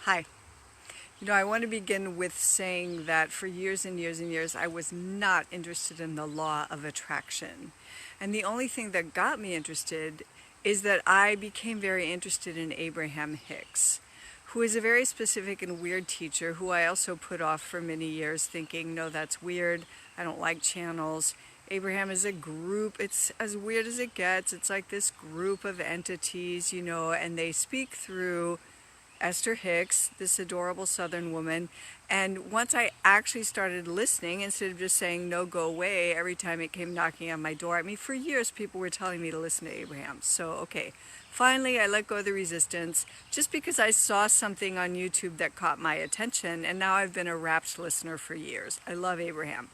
Hi. I want to begin with saying that for years and years and years, I was not interested in the law of attraction. And the only thing that got me interested is that I became very interested in Abraham Hicks, who is a very specific and weird teacher who I also put off for many years thinking, no, that's weird. I don't like channels. Abraham is a group. It's as weird as it gets. It's like this group of entities, and they speak through Esther Hicks, this adorable Southern woman. And once I actually started listening, instead of just saying, no, go away, every time it came knocking on my door, for years people were telling me to listen to Abraham. So, okay, finally I let go of the resistance just because I saw something on YouTube that caught my attention, and now I've been a rapt listener for years. I love Abraham.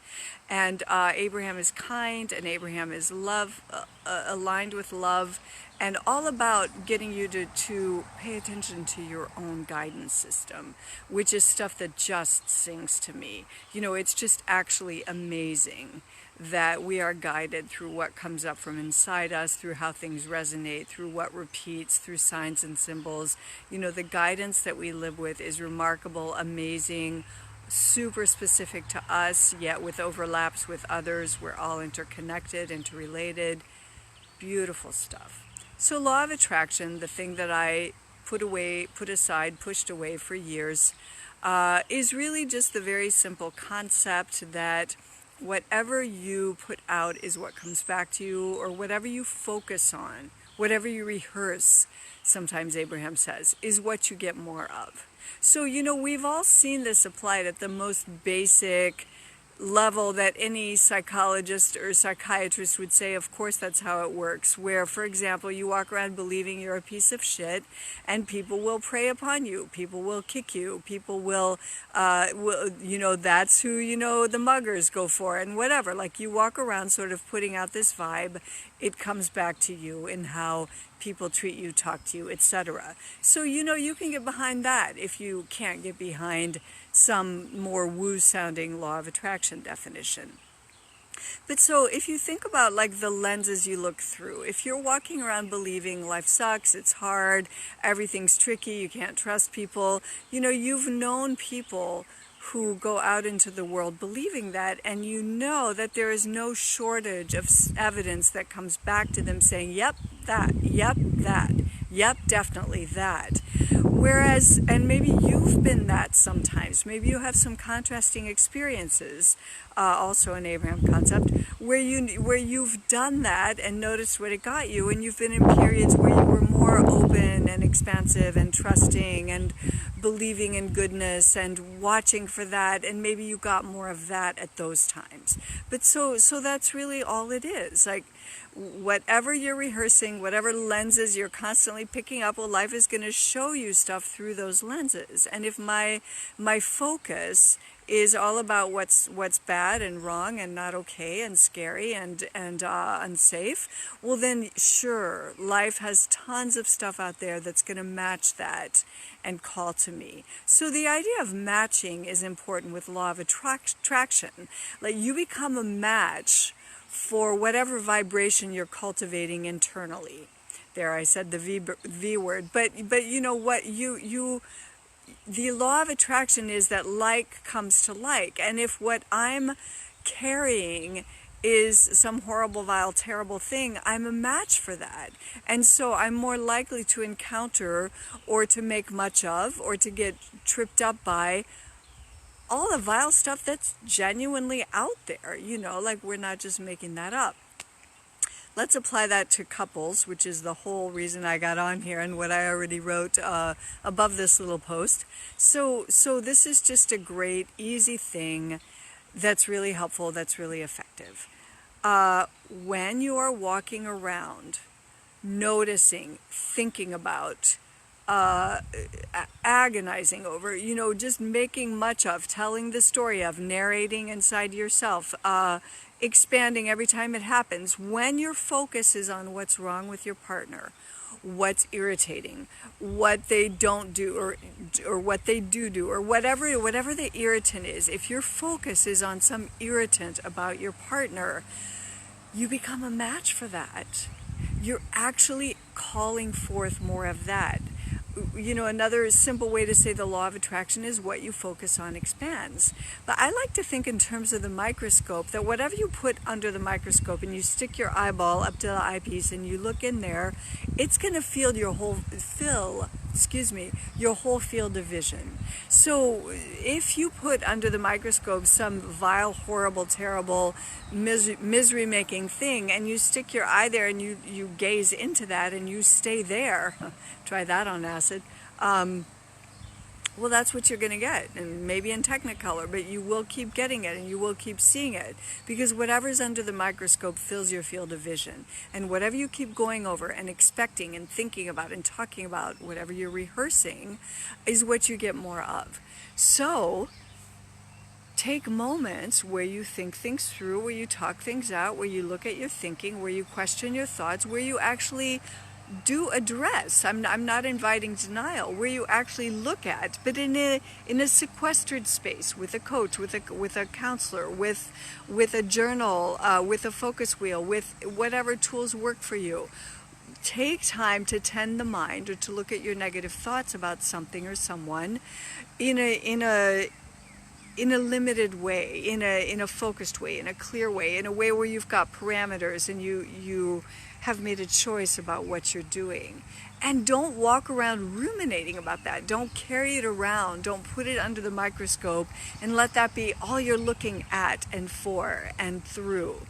And Abraham is kind, and Abraham is love, aligned with love, and all about getting you to pay attention to your own guidance system, which is stuff that just sings to me. It's just actually amazing that we are guided through what comes up from inside us, through how things resonate, through what repeats, through signs and symbols. The guidance that we live with is remarkable, amazing, super specific to us, yet with overlaps with others. We're all interconnected, interrelated. Beautiful stuff. So law of attraction, the thing that I put aside, pushed away for years, is really just the very simple concept that whatever you put out is what comes back to you, or whatever you focus on, whatever you rehearse, sometimes Abraham says, is what you get more of. So, we've all seen this applied at the most basic level that any psychologist or psychiatrist would say, of course that's how it works, where, for example, you walk around believing you're a piece of shit and people will prey upon you, people will kick you, people will that's who, the muggers go for, and whatever. Like, you walk around sort of putting out this vibe, it comes back to you in how people treat you, talk to you, etc. So, you can get behind that if you can't get behind some more woo-sounding law of attraction definition. But so if you think about like the lenses you look through, if you're walking around believing life sucks, it's hard, everything's tricky, you can't trust people, you've known people who go out into the world believing that, and that there is no shortage of evidence that comes back to them saying, yep, that, yep, definitely that. Whereas, and maybe you've been that sometimes, maybe you have some contrasting experiences, also an Abraham concept, where you've done that and noticed what it got you, and you've been in periods where you were more open and expansive and trusting and believing in goodness and watching for that, and maybe you got more of that at those times. But so that's really all it is. Like, whatever you're rehearsing, whatever lenses you're constantly picking up, well, life is going to show you stuff through those lenses. And if my focus is all about what's bad and wrong and not okay and scary and unsafe, well then sure, life has tons of stuff out there that's going to match that and call to me. So the idea of matching is important with law of attraction. Like, you become a match for whatever vibration you're cultivating internally. There, I said the V word, but what the law of attraction is that like comes to like, and if what I'm carrying is some horrible, vile, terrible thing, I'm a match for that. And so I'm more likely to encounter or to make much of or to get tripped up by all the vile stuff that's genuinely out there, like we're not just making that up. Let's apply that to couples, which is the whole reason I got on here and what I already wrote above this little post. So this is just a great, easy thing that's really helpful, that's really effective. When you are walking around, noticing, thinking about, agonizing over, just making much of, telling the story of, narrating inside yourself, expanding every time it happens, when your focus is on what's wrong with your partner, what's irritating, what they don't do or what they do, or whatever the irritant is, if your focus is on some irritant about your partner, you become a match for that. You're actually calling forth more of that. another simple way to say the law of attraction is what you focus on expands. But I like to think in terms of the microscope, that whatever you put under the microscope and you stick your eyeball up to the eyepiece and you look in there, it's going to fill your whole field of vision. So if you put under the microscope some vile, horrible, terrible, misery-making thing, and you stick your eye there and you gaze into that and you stay there, try that on acid, well, that's what you're going to get, and maybe in Technicolor, but you will keep getting it and you will keep seeing it, because whatever's under the microscope fills your field of vision. And whatever you keep going over and expecting and thinking about and talking about, whatever you're rehearsing, is what you get more of. So take moments where you think things through, where you talk things out, where you look at your thinking, where you question your thoughts, where you actually do address. I'm not inviting denial. Where you actually look at, but in a sequestered space, with a coach, with a counselor, with a journal, with a focus wheel, with whatever tools work for you. Take time to tend the mind, or to look at your negative thoughts about something or someone in a limited way, in a focused way, in a clear way, in a way where you've got parameters and you have made a choice about what you're doing. And don't walk around ruminating about that. Don't carry it around. Don't put it under the microscope and let that be all you're looking at and for and through.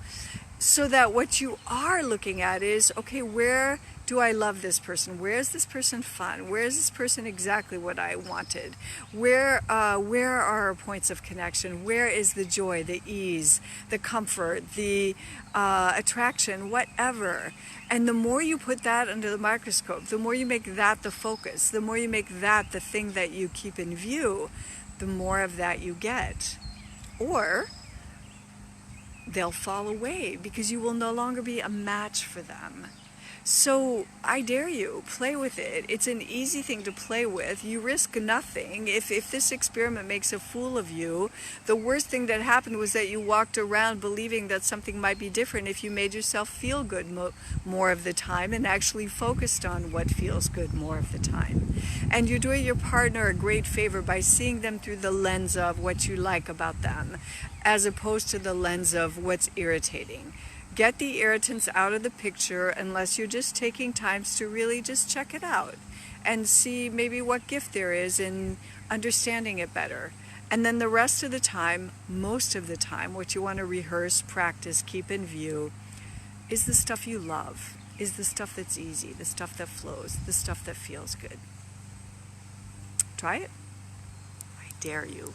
So that what you are looking at is, okay, where do I love this person? Where is this person fun? Where is this person exactly what I wanted? Where are our points of connection? Where is the joy, the ease, the comfort, the attraction, whatever? And the more you put that under the microscope, the more you make that the focus, the more you make that the thing that you keep in view, the more of that you get. Or they'll fall away because you will no longer be a match for them. So I dare you, play with it. It's an easy thing to play with. You risk nothing. If this experiment makes a fool of you, the worst thing that happened was that you walked around believing that something might be different if you made yourself feel good more of the time and actually focused on what feels good more of the time. And you're doing your partner a great favor by seeing them through the lens of what you like about them, as opposed to the lens of what's irritating. Get the irritants out of the picture unless you're just taking times to really just check it out and see maybe what gift there is in understanding it better. And then the rest of the time, most of the time, what you want to rehearse, practice, keep in view is the stuff you love, is the stuff that's easy, the stuff that flows, the stuff that feels good. Try it. I dare you.